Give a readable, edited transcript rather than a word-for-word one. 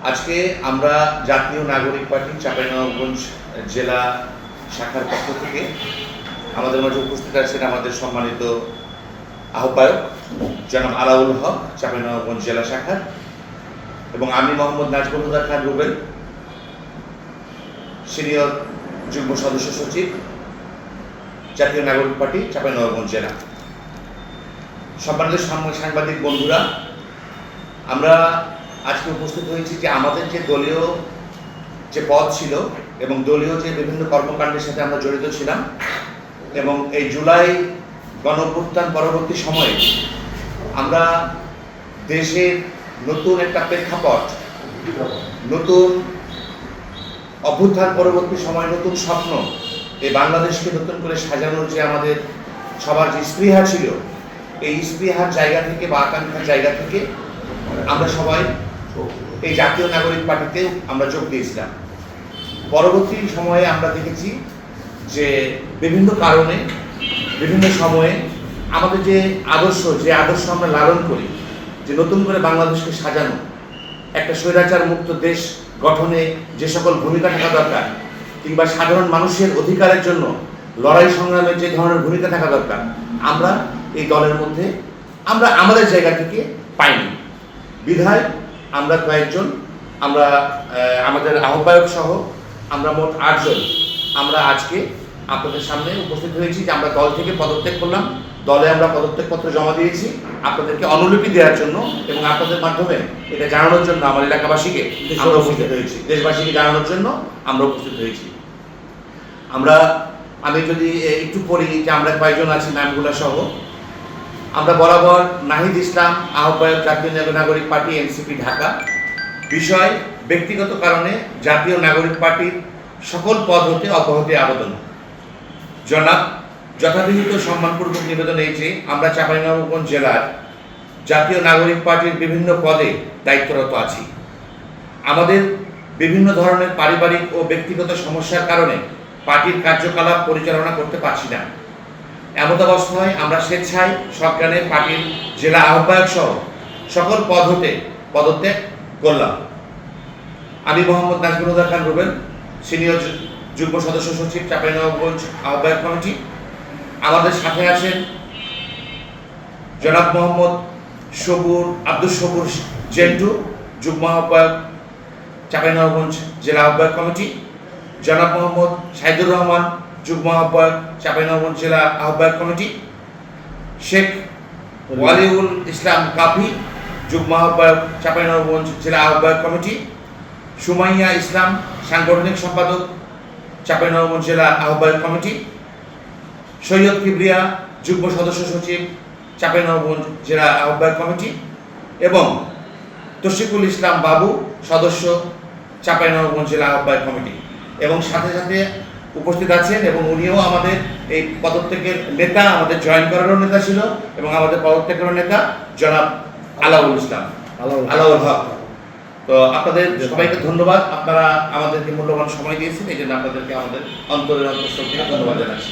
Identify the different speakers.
Speaker 1: আজকে আমরা জাতীয় নাগরিক পার্টি চাঁপাইনবাবগঞ্জ জেলা শাখার পক্ষ থেকে আমাদের মাঝে উপস্থিত আছেন আমাদের সম্মানিত আহ্বায়ক জনাব আলাউল হক চাঁপাইনবাবগঞ্জ জেলা শাখার, এবং আমি মোহাম্মদ নাজমুল হুদা খান রুবেল, সিনিয়র যুগ্ম সদস্য সচিব জাতীয় নাগরিক পার্টি চাঁপাইনবাবগঞ্জ জেলা। সম্মানিত সাংবাদিক বন্ধুরা, আমরা আজকে উপস্থিত হয়েছি যে আমাদের যে দলীয় যে পদ ছিল এবং দলীয় যে বিভিন্ন কর্মকাণ্ডের সাথে আমরা জড়িত ছিলাম, এবং এই জুলাই গণঅভ্যুত্থান পরবর্তী সময়ে আমরা দেশের নতুন একটা প্রেক্ষাপট, নতুন অভ্যুত্থান পরবর্তী সময় নতুন স্বপ্ন, এই বাংলাদেশকে নতুন করে সাজানোর যে আমাদের সবার যে স্পৃহা ছিল, এই স্পৃহার জায়গা থেকে বা আকাঙ্ক্ষার জায়গা থেকে আমরা সবাই এই জাতীয় নাগরিক পার্টিতে আমরা যোগ দিয়েছিলাম। পরবর্তী সময়ে আমরা দেখেছি যে বিভিন্ন কারণে বিভিন্ন সময়ে আমাদের যে আদর্শ আমরা লালন করি, যে নতুন করে বাংলাদেশকে সাজানো, একটা স্বৈরাচার মুক্ত দেশ গঠনে যে সকল ভূমিকা থাকা দরকার, কিংবা সাধারণ মানুষের অধিকারের জন্য লড়াই সংগ্রামের যে ধরনের ভূমিকা থাকা দরকার, আমরা এই দলের মধ্যে আমরা আমাদের জায়গা থেকে পাইনি। বিধায় আমরা কয়েকজন, আমরা আমাদের আহ্বায়ক সহ আমরা মোট 8 জন আমরা আজকে আপনাদের সামনে উপস্থিত হয়েছি যে আমরা দল থেকে পদত্যাগ করলাম। দলে আমরা পদত্যাগপত্র জমা দিয়েছি আপনাদেরকে অনুলিপি দেওয়ার জন্য, এবং আপনাদের মাধ্যমে এটা জানানোর জন্য আমার এলাকাবাসীকে আমরা উপস্থিত হয়েছি, দেশবাসীকে জানানোর জন্য আমরা উপস্থিত হয়েছি। আমি যদি একটু পড়ি যে আমরা কয়েকজন আছি নামগুলা সহ। আমরা বরাবর নাহিদ ইসলাম, আহ্বায়ক জাতীয় নাগরিক পার্টি এনসিপি ঢাকা। বিষয় ব্যক্তিগত কারণে জাতীয় নাগরিক পার্টির সকল পদ হতে অব্যাহতি আবেদন। জনাব, যথাবিহিত সম্মানপূর্বক নিবেদন এই যে আমরা চাঁপাইনবাবগঞ্জ জেলার জাতীয় নাগরিক পার্টির বিভিন্ন পদে দায়িত্বরত আছি। আমাদের বিভিন্ন ধরনের পারিবারিক ও ব্যক্তিগত সমস্যার কারণে পার্টির কার্যকলাপ পরিচালনা করতে পারছি না। এমতাবস্থায় আমরা স্বেচ্ছায় সজ্ঞানে পার্টির জেলা আহ্বায়ক সহ সকল পদ হতে পদত্যাগ করলাম। আমি মোহাম্মদ নাজমুল হুদা খান রুবেল, সিনিয়র যুগ্ম সদস্য সচিব চাঁপাইনবাবগঞ্জ আহ্বায়ক কমিটি। আমাদের সাথে আছেন জনাব মোহাম্মদ আব্দুল সবুর জেন্টু, যুগ্ম আহ্বায়ক চাঁপাইনবাবগঞ্জ জেলা আহ্বায়ক কমিটি। জনাব মোহাম্মদ সাইদুর রহমান, যুগ্ম আহ্বায়ক চাঁপাইনবাবগঞ্জ জেলা আহ্বায়ক কমিটি। শেখ ওয়ালিউল ইসলাম কাফি, যুগ্ম আহ্বায়ক চাঁপাইনবাবগঞ্জ জেলা আহ্বায়ক কমিটি। সুমাইয়া ইসলাম, সাংগঠনিক সম্পাদক চাঁপাইনবাবগঞ্জ জেলা আহ্বায়ক কমিটি। সৈয়দ কিবরিয়া, যুগ্ম সদস্য সচিব চাঁপাইনবাবগঞ্জ জেলা আহ্বায়ক কমিটি, এবং তশরিকুল ইসলাম বাবু, সদস্য চাঁপাইনবাবগঞ্জ জেলা আহ্বায়ক কমিটি। এবং সাথে সাথে উপস্থিত আছেন, এবং উনিও আমাদের এই পদত্যাগের নেতা, আমাদের জয়েন করারও নেতা ছিল, এবং আমাদের পদত্যাগেরও নেতা জনাব আলাউল হক। তো আপনাদের সবাইকে ধন্যবাদ, আপনারা আমাদেরকে মূল্যবান সময় দিয়েছেন, এই জন্য আপনাদেরকে আমাদের অন্তরের অন্তঃস্থল থেকে ধন্যবাদ জানাচ্ছি।